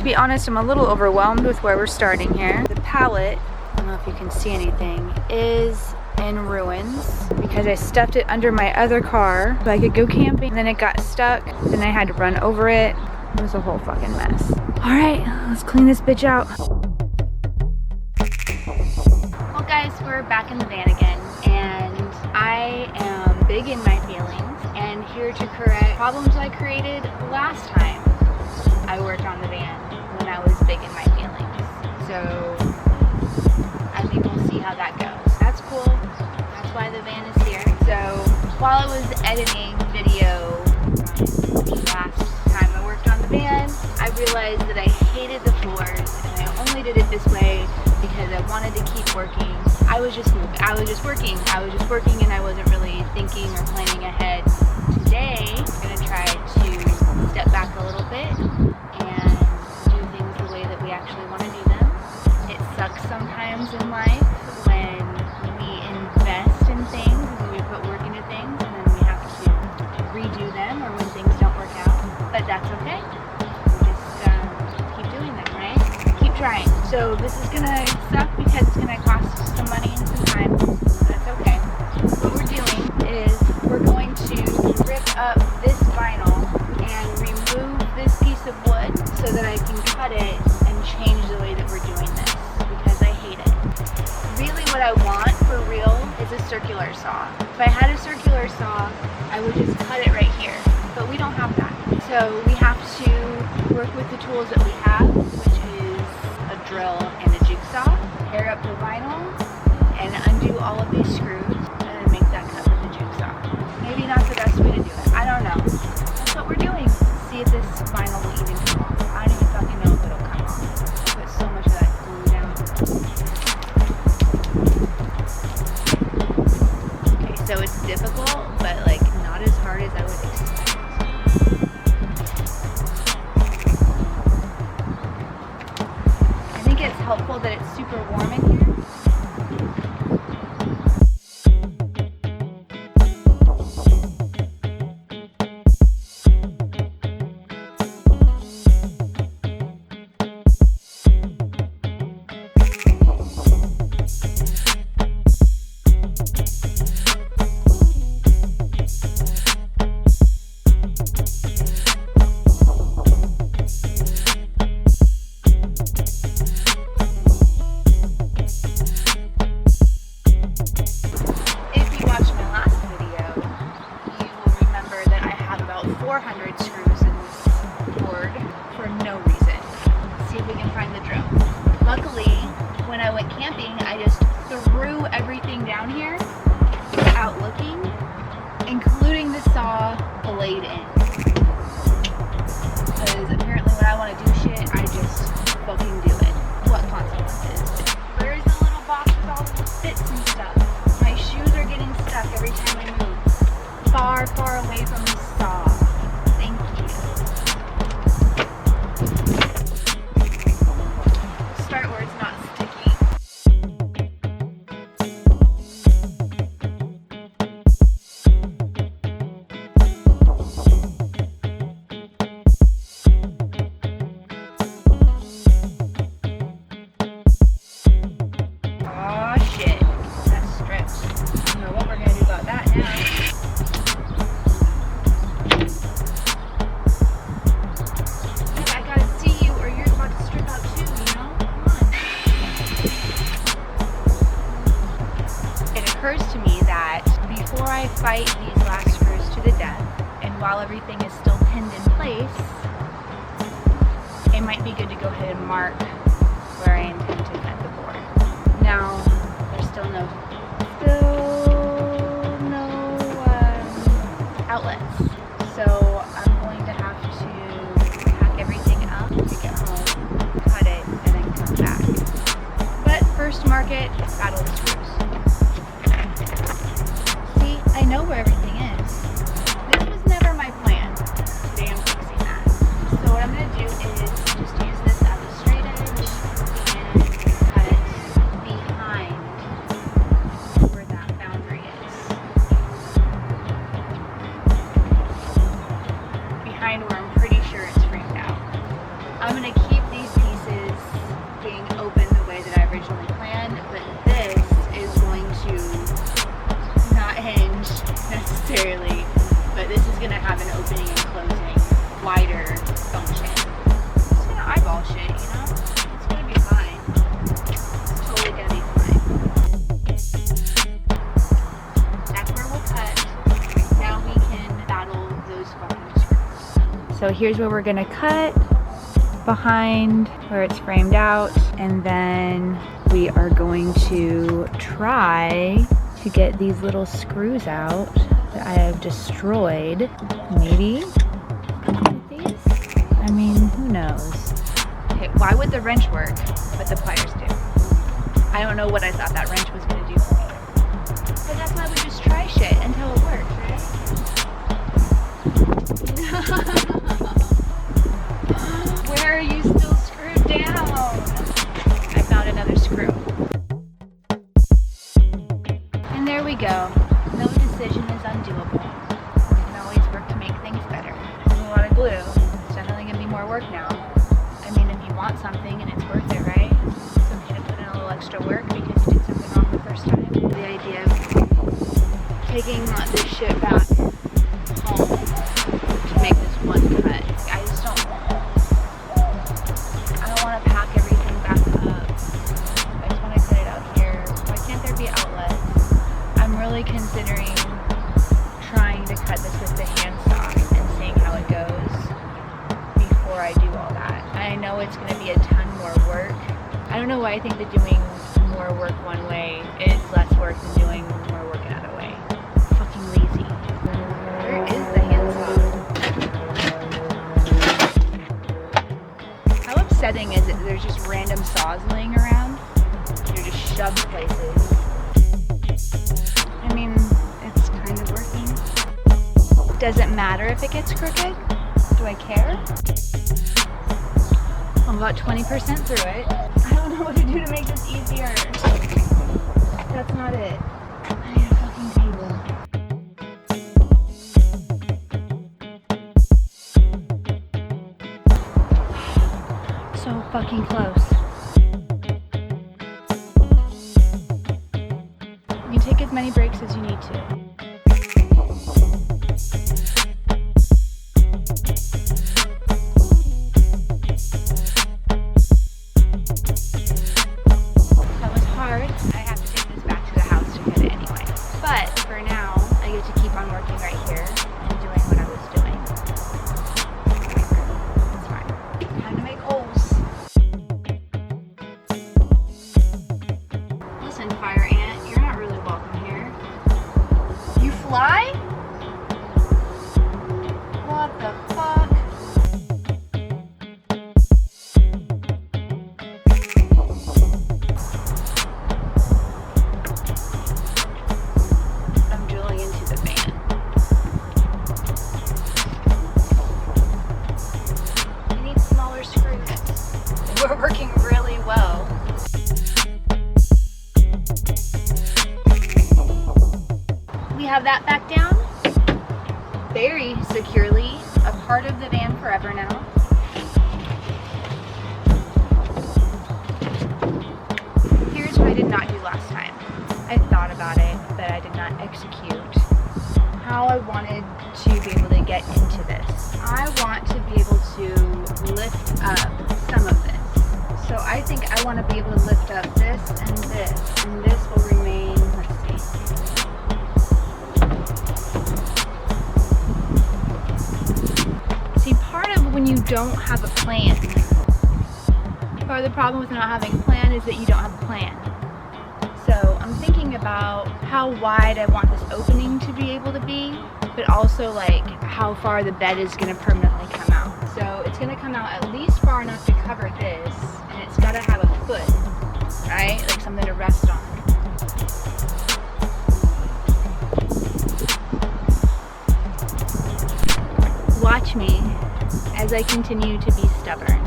be honest, I'm a little overwhelmed with where we're starting here. The pallet, I don't know if you can see anything, is in ruins because I stuffed it under my other car so I could go camping. And then it got stuck, then I had to run over it. It was a whole fucking mess. All right, let's clean this bitch out. Well guys, we're back in the van again, and I am big in my feelings and here to correct problems I created last time I worked on the van when I was big in my feelings. So I think we'll see how that goes. That's cool. That's why the van is here. So while I was editing video last time I worked on the van, I realized that I hated the floors and I only did it this way because I wanted to keep working. I was just working and I wasn't really thinking or planning ahead. Today, I'm gonna try to step back a little bit and do things the way that we actually want to do them. It sucks sometimes in life when we invest in things and we put work into things and then we have to redo them or when things don't work out. But that's okay. We just keep doing them, right? Keep trying. So this is gonna suck because it's gonna cost some money and some time. That's okay. What we're doing is we're going to rip up this vinyl and remove this piece of wood so that I can cut it and change the way that we're doing this because I hate it. Really what I want for real is a circular saw. If I had a circular saw, I would just cut it right here, but we don't have that. So we have to work with the tools that we have, which is a drill and a jigsaw, tear up the vinyl and undo all of these screws and then make that cut with the jigsaw. Maybe not the best way to do it. I don't know. That's what we're doing. See if this vinyl will even come off. I don't even fucking know if it'll come off. I put so much of that glue down. Okay, so it's difficult, but like not as hard as I would expect. I think it's helpful that it's super warm in here. Including the saw blade in. Because apparently when I want to do shit, I just fucking do it. What consequences? Where's the little box with all the bits and stuff? My shoes are getting stuck every time I move. Far, far away from the saw. Thank you. Start where it's not sticky. To me that before I fight these last screws to the death, and while everything is still pinned in place, it might be good to go ahead and mark where I intend to cut the board. Now, there's still no outlets, so I'm going to have to pack everything up to get home, cut it, and then come back. But first mark it, battle the screws. I know where everything is. This was never my plan. Today I'm fixing that. So what I'm going to do is just use this as a straight edge and cut it behind momentarily, but this is gonna have an opening and closing, wider function. It's just gonna eyeball shit, you know? It's gonna be fine. It's totally gonna be fine. That's where we'll cut. Now we can battle those fucking screws. So here's where we're gonna cut, behind where it's framed out, and then we are going to try to get these little screws out that I have destroyed. Maybe with these? I mean, who knows? Okay, why would the wrench work, but the pliers do? I don't know what I thought that wrench was gonna do for me. But that's why we just try shit until it works, right? Where are you still screwed down? I found another screw. And there we go. No decision is undoable. We can always work to make things better. There's a lot of glue. It's definitely gonna be more work now. I mean, if you want something and it's worth it, right? It's okay to put in a little extra work because you did something wrong the first time. The idea of taking this shit back home to make this one cut. I just don't want to pack everything back up. I just want to cut it out here. Why can't there be outlets? I'm really considering trying to cut this with the handsaw and seeing how it goes before I do all that. I know it's going to be a ton more work. I don't know why I think that doing more work one way is less work than doing more work another way. Fucking lazy. Where is the handsaw? How upsetting is it that there's just random saws laying around? They're just shoved places. I mean, it's kind of working. Does it matter if it gets crooked? Do I care? I'm about 20% through it. I don't know what to do to make this easier. That's not it. I need a fucking table. So fucking close. You take as many breaks as you need to. That was hard. I have to take this back to the house to cut it anyway. But for now, I get to keep on working right here and doing what I was doing. It's fine. Time to make holes. Listen, fire ant, you're not really welcome here. You fly? What the fuck? I'm drilling into the van. I need smaller screws. We're working really well. We have that back down very securely, a part of the van forever now. Here's what I did not do last time. I thought about it, but I did not execute how I wanted to be able to get into this. I want to be able to lift up some of this. So I think I want to be able to lift up this, and this will remain, let's see. See, part of when you don't have a plan, part of the problem with not having a plan is that you don't have a plan. So I'm thinking about how wide I want this opening to be able to be, but also like how far the bed is going to permanently come out. So it's going to come out at least far enough to cover this, and it's got to have a foot, right? Like something to rest on. Watch me as I continue to be stubborn.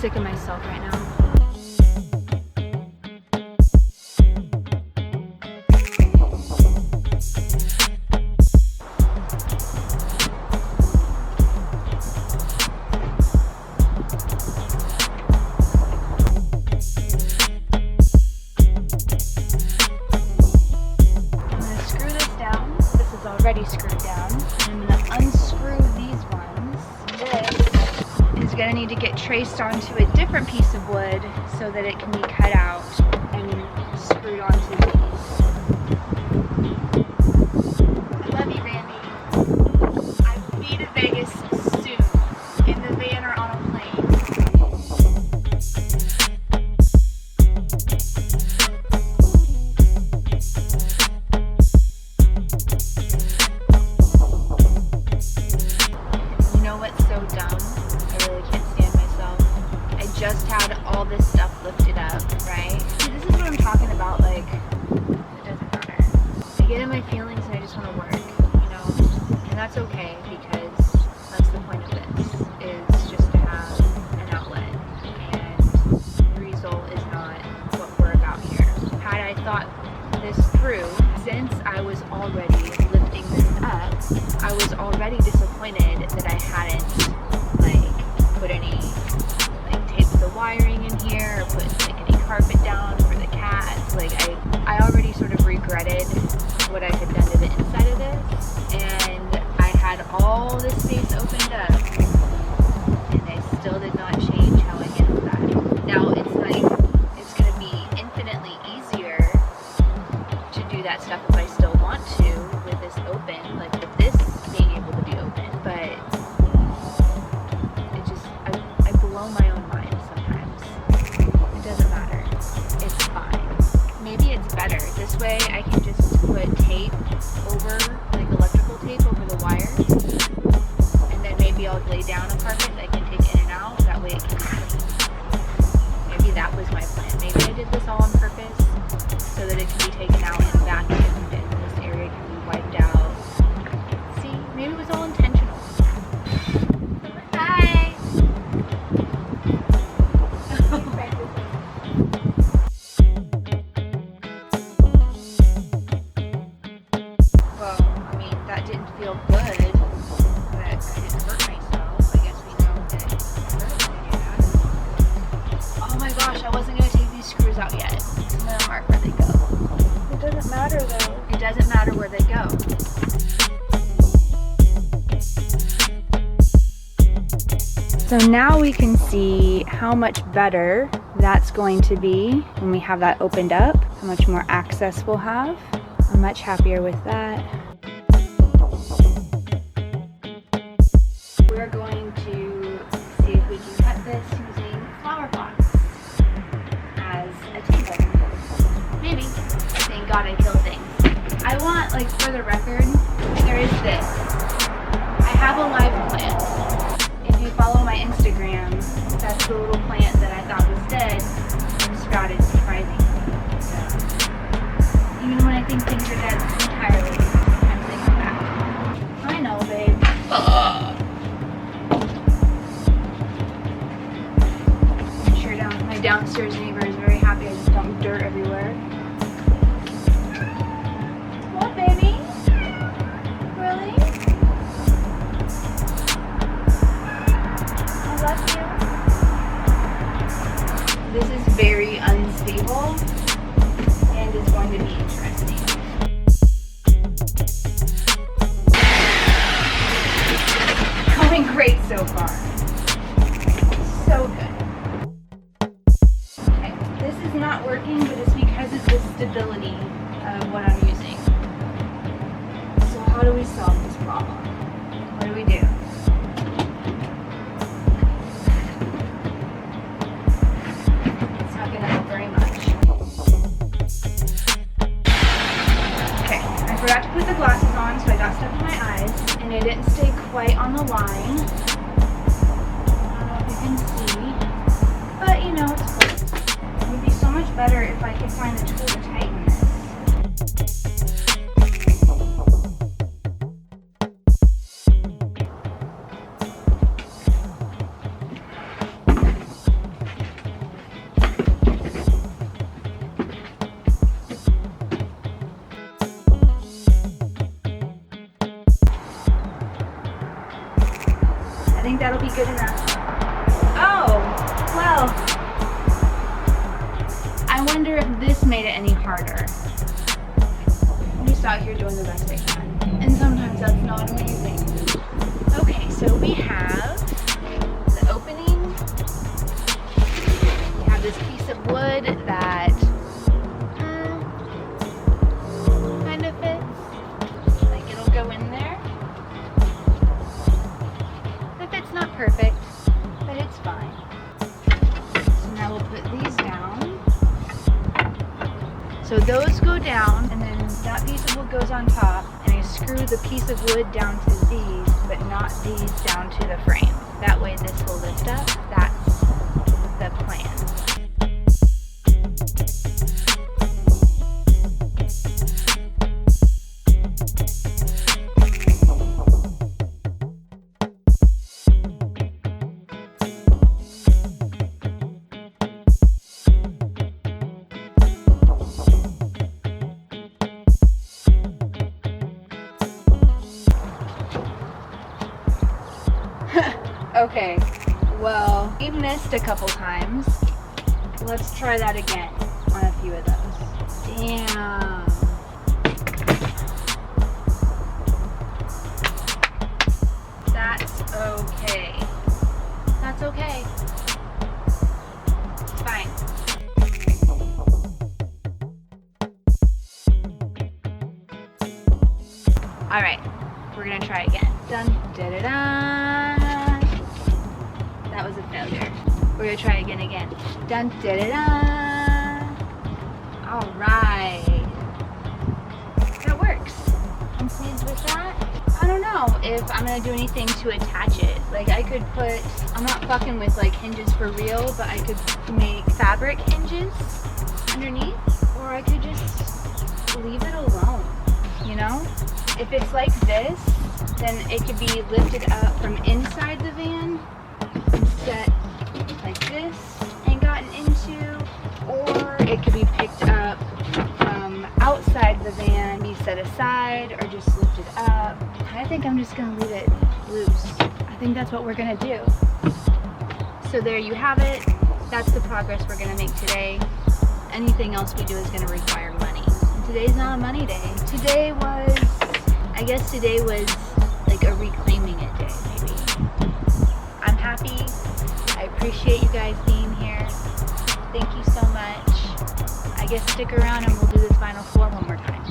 Sick of myself right now. need to get traced onto a different piece of wood so that it can be cut out and screwed onto these. I love you, Randy. I will be to Vegas soon, in the van or on a plane. You know what's so dumb? I really can't stand myself. I just had all this stuff lifted up, right? See, this is what I'm talking about, like, it doesn't matter. I get in my feelings and I just want to work, you know? And that's okay, because that's the point of this, is just to have an outlet. And the result is not what we're about here. Had I thought this through, since I was already lifting this up, I was already disappointed that I hadn't, like, put any, like, taped the wiring in here, or put, like, any carpet down for the cats. Like, I already sort of regretted what I had done to the inside of this, and I had all this space opened up, and I still did not change how I handled that. Now, it's like, it's going to be infinitely easier to do that stuff if I still want to with this open, like with this being able to be open, but it just, I blow my own mind sometimes. It doesn't matter. It's fine. Maybe it's better. This way I can just put tape over, like electrical tape over the wires, and then maybe I'll lay down a carpet that I can take in and out. That way it can be clean. Maybe that was my plan. Maybe I did this all on purpose so that it can be taken out and vacuumed and this area can be wiped out. See, maybe it was all intentional. Hi! Well, I mean, that didn't feel good, but I didn't hurt myself. I guess we know that it hurt when you do that. Oh my gosh, I wasn't going to take these screws out yet. I'm going to mark where they go. It doesn't matter though. It doesn't matter where they go. So now we can see how much better that's going to be when we have that opened up, how much more access we'll have. I'm much happier with that. We're going to see if we can cut this using flower pots as a table. Maybe. Thank God I kill things. I want, like, for the record, there is this. I have a live plant. If you follow my Instagram, that's the little plant that I thought was dead and sprouted surprisingly. So, even when I think things are dead entirely, sometimes they come back. I know, babe. I'm sure my downstairs neighbor is very happy I just dumped dirt everywhere. What, baby? Really? I love you. This is very unstable and is going to be interesting. Going great so far. So good. Okay, this is not working, but it's because of the stability of what I'm using. So how do we solve this problem? What do we do? It's not going to help very much. Okay, I forgot to put the glasses on, so I got stuff in my eyes, and it didn't stay quite on the line. I don't know if you can see, but you know, it's close. It would be so much better if I could find a tool to tighten this. I think that'll be good enough. Oh, well. I wonder if this made it any harder. I'm just out here doing the best I can. And sometimes that's not amazing. Okay, so we have the opening wood that kind of fits. Like it'll go in there. The fit's not perfect, but it's fine. So now we'll put these down. So those go down, and then that piece of wood goes on top, and I screw the piece of wood down to these, but not these down to the frame. That way this will lift up. That's the plan. Okay, well, we missed a couple times. Let's try that again on a few of those. Damn. That's okay. That's okay. It's fine. All right, we're gonna try again. Dun, da, da, da. That was a failure. We're gonna try again. Dun, da, da, da. All right. That works. I'm pleased with that. I don't know if I'm gonna do anything to attach it. Like I could put, I'm not fucking with like hinges for real, but I could make fabric hinges underneath, or I could just leave it alone, you know? If it's like this, then it could be lifted up from inside the van and set like this and gotten into, or it could be picked up from outside the van, be set aside, or just lifted up. I think I'm just gonna leave it loose. I think that's what we're gonna do. So there you have it. That's the progress we're gonna make today. Anything else we do is gonna require money. And today's not a money day. Today was like a reclaiming it day, maybe. I'm happy. I appreciate you guys being here. Thank you so much. I guess stick around and we'll do this vinyl floor one more time.